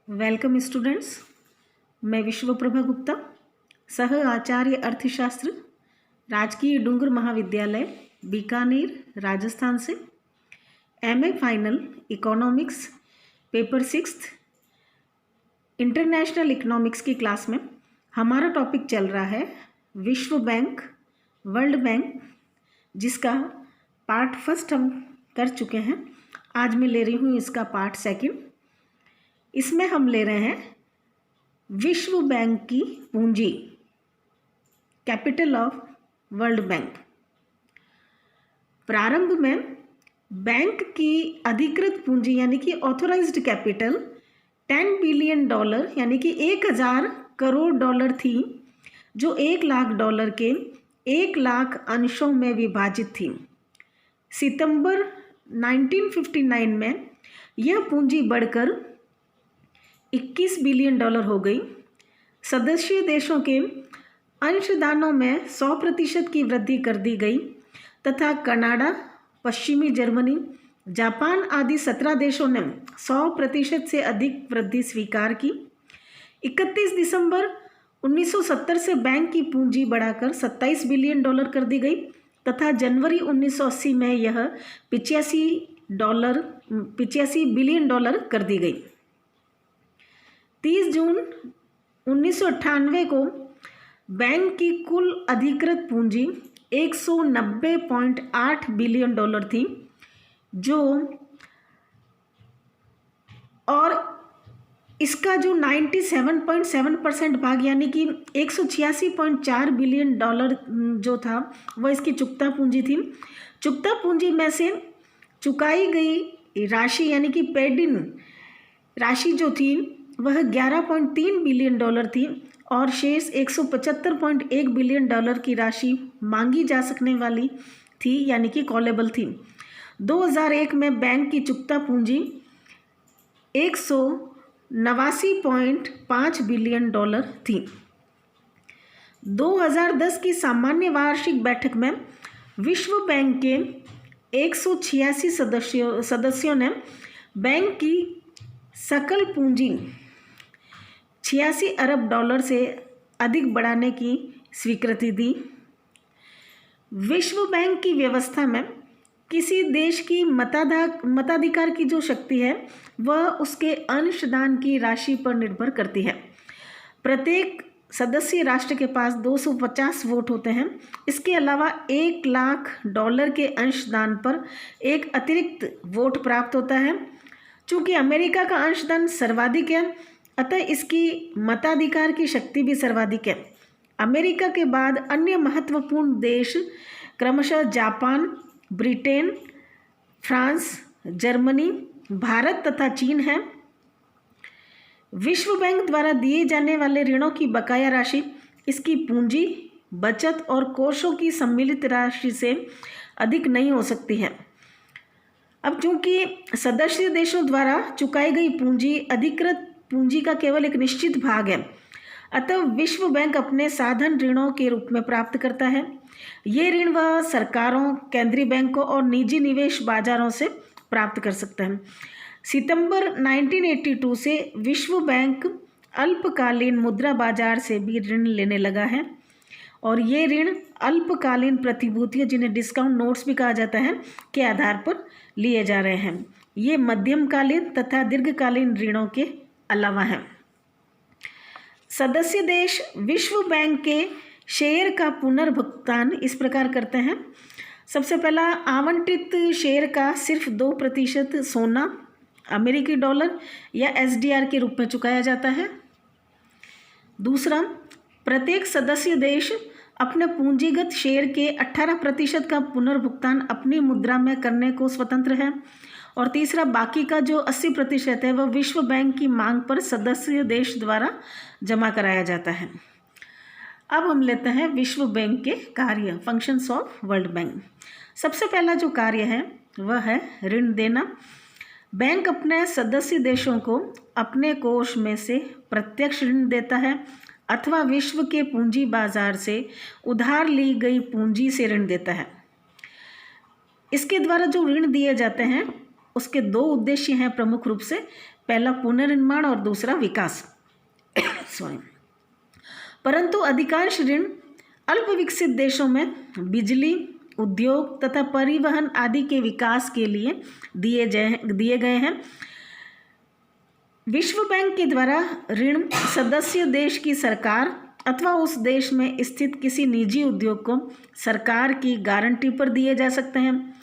Welcome students. मैं विश्वप्रभा गुप्ता, सह आचार्य अर्थशास्त्र, राजकीय डूंगर महाविद्यालय बीकानेर, राजस्थान से MA final economics paper 6 international economics की क्लास में हमारा टॉपिक चल रहा है विश्व बैंक, वर्ल्ड बैंक, जिसका पार्ट फर्स्ट हम कर चुके हैं। आज मैं ले रही हूँ इसका पार्ट सेकंड। इसमें हम ले रहे हैं विश्व बैंक की पूंजी, कैपिटल ऑफ वर्ल्ड बैंक। प्रारंभ में बैंक की अधिकृत पूंजी यानी कि ऑथोराइज्ड कैपिटल $10 बिलियन यानी कि 1000 करोड़ डॉलर थी, जो $1 लाख के 1 लाख अंशों में विभाजित थी। सितंबर 1959 में यह पूंजी बढ़कर $21 बिलियन हो गई। सदस्य देशों के अंशदानों में 100% की वृद्धि कर दी गई तथा कनाडा, पश्चिमी जर्मनी, जापान आदि 17 देशों ने 100% से अधिक वृद्धि स्वीकार की। 31 दिसंबर 1970 से बैंक की पूंजी बढ़ाकर $27 बिलियन कर दी गई तथा जनवरी 1980 में यह $85 बिलियन कर दी गई। 30 जून 1998 को बैंक की कुल अधिकृत पूंजी $190.8 बिलियन थी, जो और इसका जो 97.7% भाग यानी कि $186.4 बिलियन जो था वह इसकी चुकता पूंजी थी। चुकता पूंजी में से चुकाई गई राशि यानी कि पेड इन राशि जो थी वह $11.3 बिलियन थी और शेष $175.1 बिलियन की राशि मांगी जा सकने वाली थी यानी कि कॉलेबल थी। 2001 में बैंक की चुकता पूंजी $189.5 बिलियन थी। 2010 की सामान्य वार्षिक बैठक में विश्व बैंक के 186 सदस्यों ने बैंक की सकल पूंजी $86 अरब से अधिक बढ़ाने की स्वीकृति दी। विश्व बैंक की व्यवस्था में किसी देश की मताधिकार की जो शक्ति है वह उसके अंशदान की राशि पर निर्भर करती है। प्रत्येक सदस्य राष्ट्र के पास 250 वोट होते हैं। इसके अलावा $1 लाख के अंशदान पर एक अतिरिक्त वोट प्राप्त होता है। चूँकि अमेरिका का अंशदान सर्वाधिक है, अतः इसकी मताधिकार की शक्ति भी सर्वाधिक है। अमेरिका के बाद अन्य महत्वपूर्ण देश क्रमशः Japan, Britain, France, Germany, Bharat तथा चीन है। विश्व बैंक द्वारा दिए जाने वाले ऋणों की बकाया राशि इसकी पूंजी, बचत और कोषों की सम्मिलित राशि से अधिक नहीं हो सकती है। अब चूंकि सदस्य देशों द्वारा चुकाई गई पूंजी अधिकृत पूंजी का केवल एक निश्चित भाग है, अतः विश्व बैंक अपने साधन ऋणों के रूप में प्राप्त करता है। ये ऋण वह सरकारों, केंद्रीय बैंकों और निजी निवेश बाजारों से प्राप्त कर सकता है। सितंबर 1982 से विश्व बैंक अल्पकालीन मुद्रा बाजार से भी ऋण लेने लगा है और ये ऋण अल्पकालीन प्रतिभूतियों, जिन्हें डिस्काउंट नोट्स भी कहा जाता है, के आधार पर लिए जा रहे हैं। ये मध्यमकालीन तथा दीर्घकालीन ऋणों के अलावा हैं। सदस्य देश विश्व बैंक के शेयर का पुनर्भुगतान इस प्रकार करते हैं। सबसे पहला, आवंटित शेयर का सिर्फ 2% सोना, अमेरिकी डॉलर या SDR के रूप में चुकाया जाता है। दूसरा, प्रत्येक सदस्य देश अपने पूंजीगत शेयर के 18% का पुनर्भुगतान अपनी मुद्रा में करने को स्वतंत्र है। और तीसरा, बाकी का जो 80% है वह विश्व बैंक की मांग पर सदस्य देश द्वारा जमा कराया जाता है। अब हम लेते हैं विश्व बैंक के कार्य, फंक्शंस ऑफ वर्ल्ड बैंक। सबसे पहला जो कार्य है वह है ऋण देना। बैंक अपने सदस्य देशों को अपने कोष में से प्रत्यक्ष ऋण देता है अथवा विश्व के पूंजी बाजार से उधार ली गई पूंजी से ऋण देता है। इसके द्वारा जो ऋण दिए जाते हैं उसके 2 उद्देश्य हैं प्रमुख रूप से। पहला पुनर्निर्माण और दूसरा विकास। सॉरी। परंतु अधिकांश ऋण अल्प विकसित देशों में बिजली, उद्योग तथा परिवहन आदि के विकास के लिए दिए गए हैं। विश्व बैंक के द्वारा ऋण सदस्य देश की सरकार अथवा उस देश में स्थित किसी निजी उद्योग को सरकार की गारंटी पर दिए जा सकते हैं।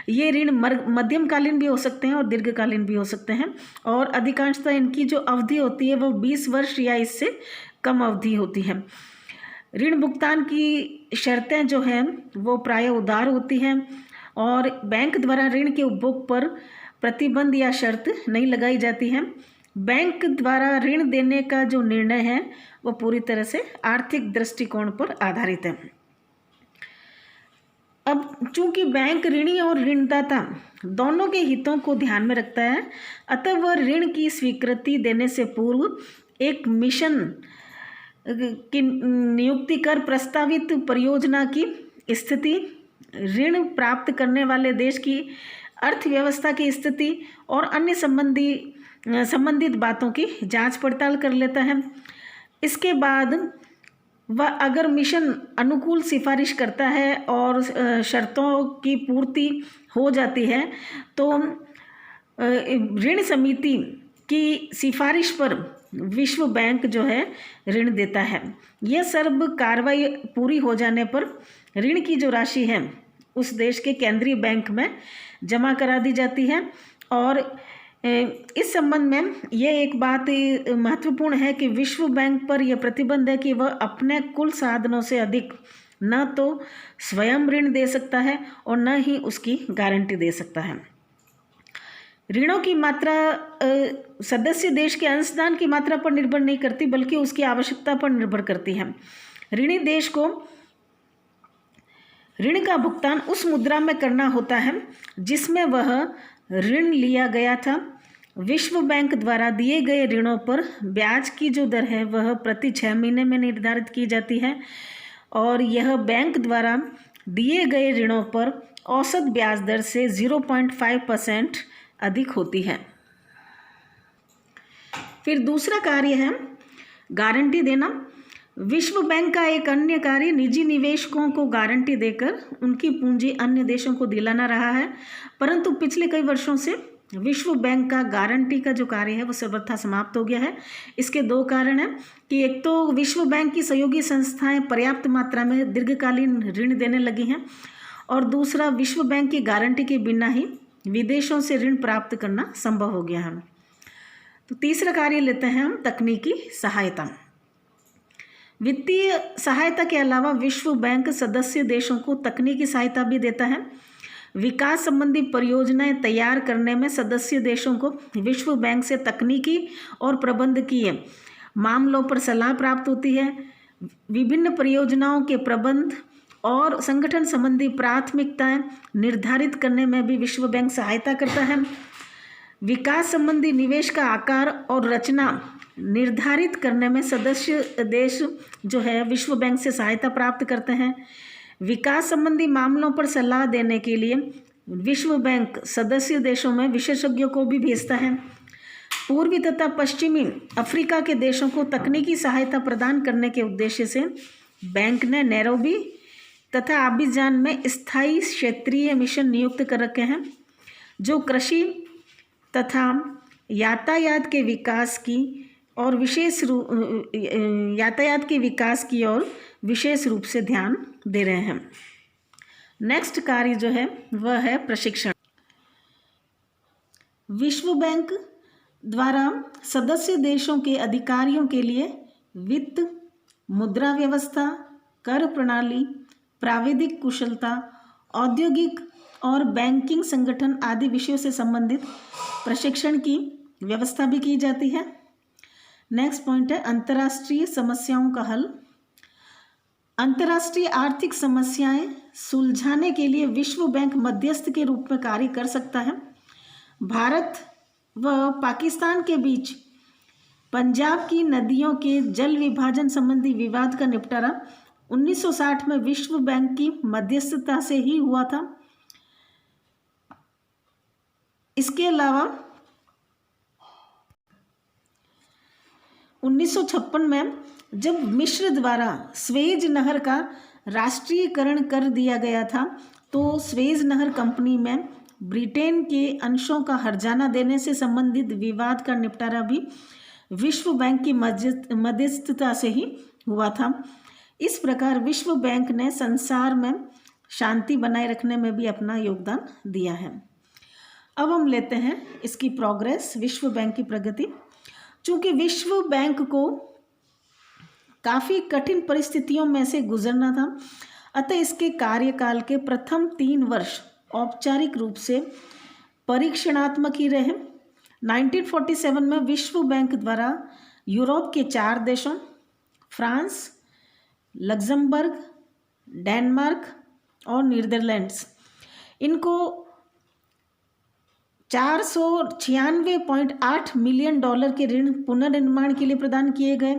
ये ऋण मध्यमकालीन भी हो सकते हैं और दीर्घकालीन भी हो सकते हैं, और अधिकांशतः इनकी जो अवधि होती है वो 20 वर्ष या इससे कम अवधि होती है। ऋण भुगतान की शर्तें जो हैं वो प्रायः उदार होती हैं और बैंक द्वारा ऋण के उपभोग पर प्रतिबंध या शर्त नहीं लगाई जाती है। बैंक द्वारा ऋण देने का जो निर्णय है वो पूरी तरह से आर्थिक दृष्टिकोण पर आधारित है। अब चूंकि बैंक ऋणी और ऋणदाता दोनों के हितों को ध्यान में रखता है, अतः वह ऋण की स्वीकृति देने से पूर्व एक मिशन की नियुक्ति कर प्रस्तावित परियोजना की स्थिति, ऋण प्राप्त करने वाले देश की अर्थव्यवस्था की स्थिति और अन्य संबंधित बातों की जांच पड़ताल कर लेता है। इसके बाद वह अगर मिशन अनुकूल सिफारिश करता है और शर्तों की पूर्ति हो जाती है तो ऋण समिति की सिफारिश पर विश्व बैंक जो है ऋण देता है। यह सर्व कार्रवाई पूरी हो जाने पर ऋण की जो राशि है उस देश के केंद्रीय बैंक में जमा करा दी जाती है। और इस संबंध में यह एक बात महत्वपूर्ण है कि विश्व बैंक पर यह प्रतिबंध है कि वह अपने कुल साधनों से अधिक न तो स्वयं ऋण दे सकता है और न ही उसकी गारंटी दे सकता है। ऋणों की मात्रा सदस्य देश के अंशदान की मात्रा पर निर्भर नहीं करती बल्कि उसकी आवश्यकता पर निर्भर करती है। ऋणी देश को ऋण का भुगतान उस मुद्रा में करना होता है जिसमें वह ऋण लिया गया था। विश्व बैंक द्वारा दिए गए ऋणों पर ब्याज की जो दर है वह प्रति 6 महीने में निर्धारित की जाती है और यह बैंक द्वारा दिए गए ऋणों पर औसत ब्याज दर से 0.5% अधिक होती है। फिर दूसरा कार्य है गारंटी देना। विश्व बैंक का एक अन्य कार्य निजी निवेशकों को गारंटी देकर उनकी पूंजी अन्य देशों को दिलाना रहा है, परंतु पिछले कई वर्षों से विश्व बैंक का गारंटी का जो कार्य है वो सर्वथा समाप्त हो गया है। इसके दो कारण हैं कि एक तो विश्व बैंक की सहयोगी संस्थाएं पर्याप्त मात्रा में दीर्घकालीन ऋण देने लगी हैं और दूसरा विश्व बैंक की गारंटी के बिना ही विदेशों से ऋण प्राप्त करना संभव हो गया है। तो तीसरा कार्य लेते हैं हम तकनीकी सहायता। वित्तीय सहायता के अलावा विश्व बैंक सदस्य देशों को तकनीकी सहायता भी देता है। विकास संबंधी परियोजनाएं तैयार करने में सदस्य देशों को विश्व बैंक से तकनीकी और प्रबंधकीय मामलों पर सलाह प्राप्त होती है। विभिन्न परियोजनाओं के प्रबंध और संगठन संबंधी प्राथमिकताएं निर्धारित करने में भी विश्व बैंक सहायता करता है। विकास संबंधी निवेश का आकार और रचना निर्धारित करने में सदस्य देश जो है विश्व बैंक से सहायता प्राप्त करते हैं। विकास संबंधी मामलों पर सलाह देने के लिए विश्व बैंक सदस्य देशों में विशेषज्ञों को भी भेजता है। पूर्वी तथा पश्चिमी अफ्रीका के देशों को तकनीकी सहायता प्रदान करने के उद्देश्य से बैंक ने नैरोबी तथा अबिजान में स्थायी क्षेत्रीय मिशन नियुक्त कर रखे हैं जो कृषि तथा यातायात के विकास की और विशेष रूप से ध्यान दे रहे हैं। नेक्स्ट कार्य जो है वह है प्रशिक्षण। विश्व बैंक द्वारा सदस्य देशों के अधिकारियों के लिए वित्त, मुद्रा व्यवस्था, कर प्रणाली, प्राविधिक कुशलता, औद्योगिक और बैंकिंग संगठन आदि विषयों से संबंधित प्रशिक्षण की व्यवस्था भी की जाती है। नेक्स्ट पॉइंट है अंतर्राष्ट्रीय समस्याओं का हल। अंतर्राष्ट्रीय आर्थिक समस्याएं सुलझाने के लिए विश्व बैंक मध्यस्थ के रूप में कार्य कर सकता है। भारत व पाकिस्तान के बीच पंजाब की नदियों के जल विभाजन संबंधी विवाद का निपटारा 1960 में विश्व बैंक की मध्यस्थता से ही हुआ था। इसके अलावा 1956 में जब मिस्र द्वारा स्वेज नहर का राष्ट्रीयकरण कर दिया गया था, तो स्वेज नहर कंपनी में ब्रिटेन के अंशों का हर्जाना देने से संबंधित विवाद का निपटारा भी विश्व बैंक की मध्यस्थता से ही हुआ था। इस प्रकार विश्व बैंक ने संसार में शांति बनाए रखने में भी अपना योगदान दिया है। अब हम लेते हैं इसकी प्रोग्रेस, विश्व बैंक की प्रगति। चूँकि विश्व बैंक को काफ़ी कठिन परिस्थितियों में से गुजरना था, अतः इसके कार्यकाल के प्रथम 3 वर्ष औपचारिक रूप से परीक्षणात्मक ही रहे। 1947 में विश्व बैंक द्वारा यूरोप के 4 देशों फ्रांस, लग्जमबर्ग, डेनमार्क और नीदरलैंड्स, इनको $496.8 मिलियन के ऋण पुनर्निर्माण के लिए प्रदान किए गए।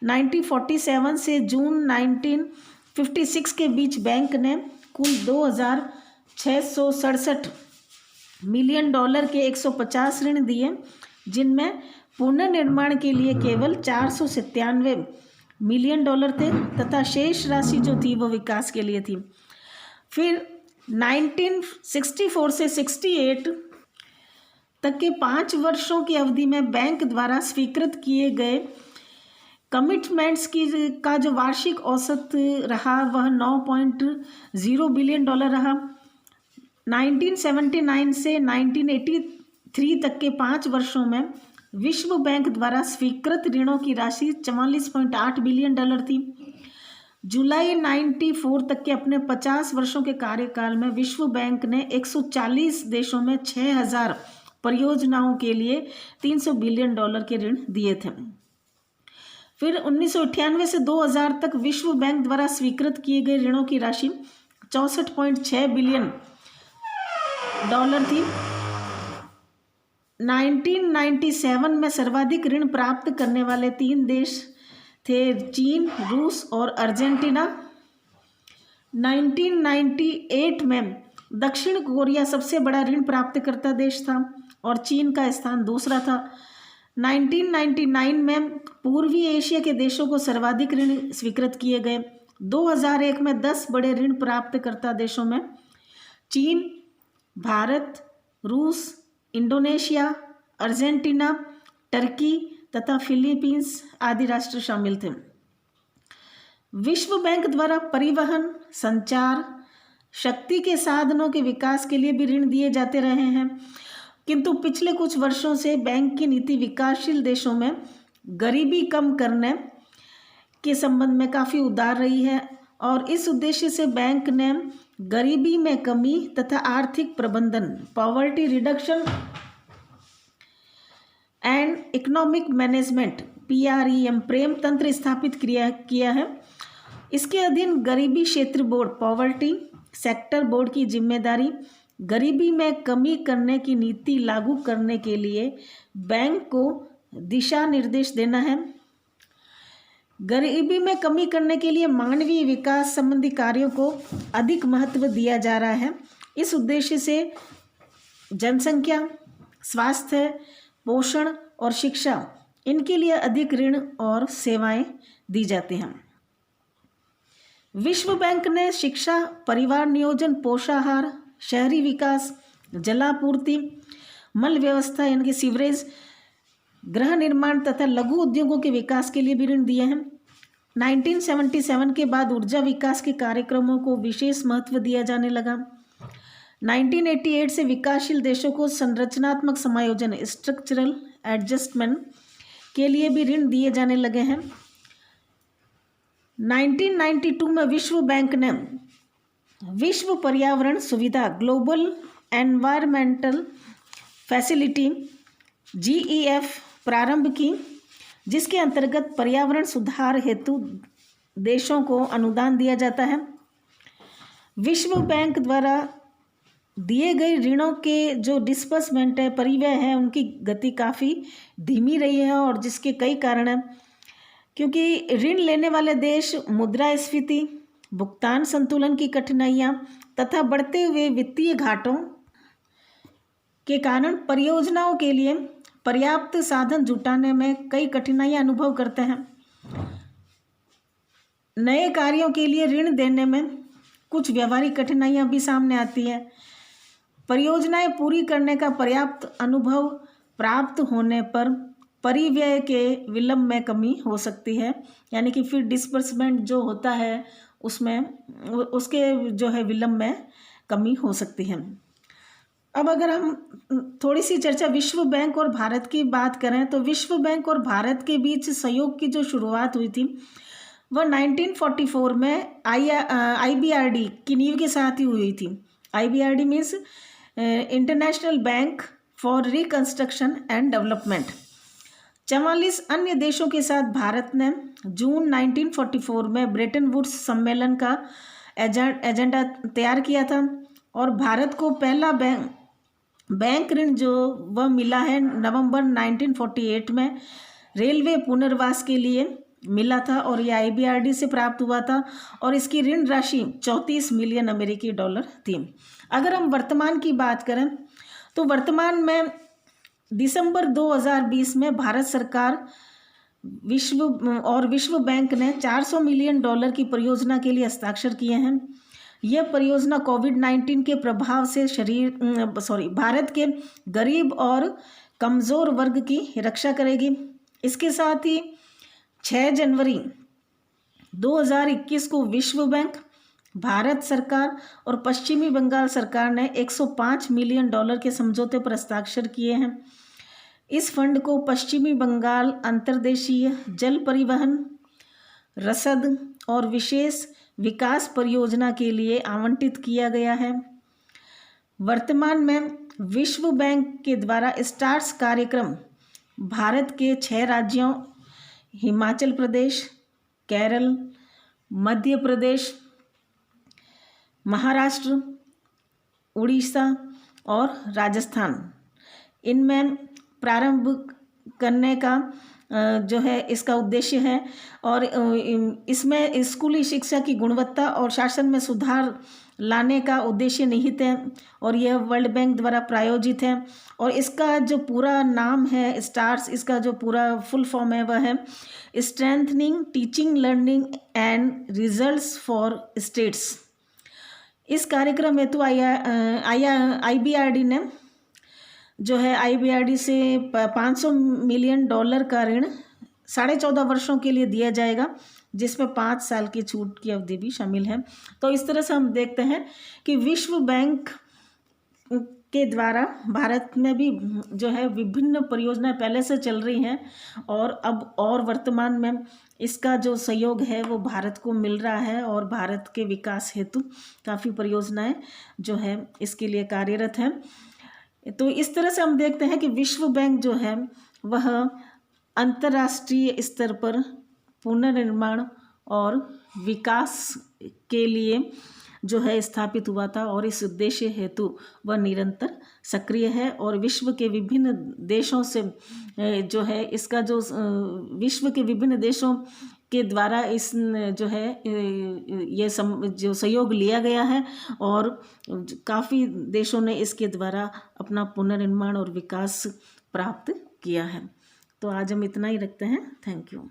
1947 से जून 1956 के बीच बैंक ने कुल $2,667 मिलियन के 150 ऋण दिए, जिनमें पुनर्निर्माण के लिए केवल $497 मिलियन थे तथा शेष राशि जो थी वो विकास के लिए थी। फिर 1964 से 68 तक के 5 वर्षों की अवधि में बैंक द्वारा स्वीकृत किए गए कमिटमेंट्स का जो वार्षिक औसत रहा वह $9.0 बिलियन रहा। 1979 से 1983 तक के 5 वर्षों में विश्व बैंक द्वारा स्वीकृत ऋणों की राशि $44.8 बिलियन थी। जुलाई 94 तक के अपने 50 वर्षों के कार्यकाल में विश्व बैंक ने 140 देशों में 6000 परियोजनाओं के लिए $300 बिलियन के ऋण दिए थे। फिर 1998 से 2000 तक विश्व बैंक द्वारा स्वीकृत किए गए ऋणों की राशि $64.6 बिलियन थी। 1997 में सर्वाधिक ऋण प्राप्त करने वाले 3 देश थे चीन, रूस और अर्जेंटीना। 1998 में दक्षिण कोरिया सबसे बड़ा ऋण प्राप्तकर्ता देश था और चीन का स्थान दूसरा था। 1999 में पूर्वी एशिया के देशों को सर्वाधिक ऋण स्वीकृत किए गए। 2001 में 10 बड़े ऋण प्राप्तकर्ता देशों में चीन, भारत, रूस, इंडोनेशिया, अर्जेंटीना, टर्की तथा फिलीपींस आदि राष्ट्र शामिल थे। विश्व बैंक द्वारा परिवहन, संचार, शक्ति के साधनों के विकास के लिए भी ऋण दिए जाते रहे हैं, किंतु पिछले कुछ वर्षों से बैंक की नीति विकासशील देशों में गरीबी कम करने के संबंध में काफ़ी उदार रही है और इस उद्देश्य से बैंक ने गरीबी में कमी तथा आर्थिक प्रबंधन, poverty reduction and economic management PREM प्रेम तंत्र स्थापित किया है। इसके अधीन गरीबी क्षेत्र बोर्ड, पॉवर्टी सेक्टर बोर्ड की जिम्मेदारी गरीबी में कमी करने की नीति लागू करने के लिए बैंक को दिशा निर्देश देना है। गरीबी में कमी करने के लिए मानवीय विकास संबंधी कार्यों को अधिक महत्व दिया जा रहा है। इस उद्देश्य से जनसंख्या, स्वास्थ्य, पोषण और शिक्षा, इनके लिए अधिक ऋण और सेवाएं दी जाती हैं। विश्व बैंक ने शिक्षा, परिवार नियोजन, पोषाहार, शहरी विकास, जलापूर्ति, मल व्यवस्था यानी कि सीवरेज, गृह निर्माण तथा लघु उद्योगों के विकास के लिए भी ऋण दिए हैं। 1977 के बाद ऊर्जा विकास के कार्यक्रमों को विशेष महत्व दिया जाने लगा। 1988 से विकासशील देशों को संरचनात्मक समायोजन, स्ट्रक्चरल एडजस्टमेंट के लिए भी ऋण दिए जाने लगे हैं। 1992 में विश्व बैंक ने विश्व पर्यावरण सुविधा, ग्लोबल एनवायरमेंटल फैसिलिटी GEF प्रारंभ की, जिसके अंतर्गत पर्यावरण सुधार हेतु देशों को अनुदान दिया जाता है। विश्व बैंक द्वारा दिए गए ऋणों के जो डिस्बर्समेंट है, परिव्यय है, उनकी गति काफ़ी धीमी रही है और जिसके कई कारण हैं, क्योंकि ऋण लेने वाले देश मुद्रास्फीति, भुगतान संतुलन की कठिनाइयाँ तथा बढ़ते हुए वित्तीय घाटों के कारण परियोजनाओं के लिए पर्याप्त साधन जुटाने में कई कठिनाइयां अनुभव करते हैं। नए कार्यों के लिए ऋण देने में कुछ व्यावहारिक कठिनाइयां भी सामने आती है। परियोजनाएं पूरी करने का पर्याप्त अनुभव प्राप्त होने पर परिव्यय के विलंब में कमी हो सकती है, यानी कि फिर डिस्बर्समेंट जो होता है उसमें उसके जो है विलंब में कमी हो सकती है। अब अगर हम थोड़ी सी चर्चा विश्व बैंक और भारत की बात करें तो विश्व बैंक और भारत के बीच सहयोग की जो शुरुआत हुई थी वह 1944 में IBRD की नींव के साथ ही हुई थी। IBRD means international bank for reconstruction and development. 44 अन्य देशों के साथ भारत ने जून 1944 में ब्रेटन वुड्स सम्मेलन का एजेंडा तैयार किया था और भारत को पहला बैंक ऋण जो वह मिला है नवंबर 1948 में रेलवे पुनर्वास के लिए मिला था और यह IBRD से प्राप्त हुआ था और इसकी ऋण राशि 34 मिलियन अमेरिकी डॉलर थी। अगर हम वर्तमान की बात करें तो वर्तमान में दिसंबर 2020 में भारत सरकार विश्व बैंक ने 400 मिलियन डॉलर की परियोजना के लिए हस्ताक्षर किए हैं। यह परियोजना कोविड-19 के प्रभाव से भारत के गरीब और कमज़ोर वर्ग की रक्षा करेगी। इसके साथ ही 6 जनवरी 2021 को विश्व बैंक, भारत सरकार और पश्चिमी बंगाल सरकार ने 105 मिलियन डॉलर के समझौते पर हस्ताक्षर किए हैं। इस फंड को पश्चिमी बंगाल अंतर्देशीय जल परिवहन, रसद और विशेष विकास परियोजना के लिए आवंटित किया गया है। वर्तमान में विश्व बैंक के द्वारा स्टार्स कार्यक्रम भारत के 6 राज्यों हिमाचल प्रदेश, केरल, मध्य प्रदेश, महाराष्ट्र, उड़ीसा और राजस्थान इनमें प्रारंभ करने का जो है इसका उद्देश्य है और इसमें स्कूली शिक्षा की गुणवत्ता और शासन में सुधार लाने का उद्देश्य निहित है और यह वर्ल्ड बैंक द्वारा प्रायोजित है। और इसका जो पूरा नाम है स्टार्स, इसका जो पूरा फुल फॉर्म है वह है strengthening teaching learning and results for states. इस कार्यक्रम हेतु IBRD ने जो है IBRD से 500 मिलियन डॉलर का ऋण 14.5 वर्षों के लिए दिया जाएगा, जिसमें 5 साल की छूट की अवधि भी शामिल है। तो इस तरह से हम देखते हैं कि विश्व बैंक के द्वारा भारत में भी जो है विभिन्न परियोजनाएं पहले से चल रही हैं और अब और वर्तमान में इसका जो सहयोग है वो भारत को मिल रहा है और भारत के विकास हेतु काफ़ी परियोजनाएं जो है इसके लिए कार्यरत हैं। तो इस तरह से हम देखते हैं कि विश्व बैंक जो है वह अंतर्राष्ट्रीय स्तर पर पुनर्निर्माण और विकास के लिए जो है स्थापित हुआ था और इस उद्देश्य हेतु वह निरंतर सक्रिय है और विश्व के विभिन्न देशों से जो है इसका जो विश्व के विभिन्न देशों के द्वारा इस जो है ये जो सहयोग लिया गया है और काफ़ी देशों ने इसके द्वारा अपना पुनर्निर्माण और विकास प्राप्त किया है। तो आज हम इतना ही रखते हैं। Thank you.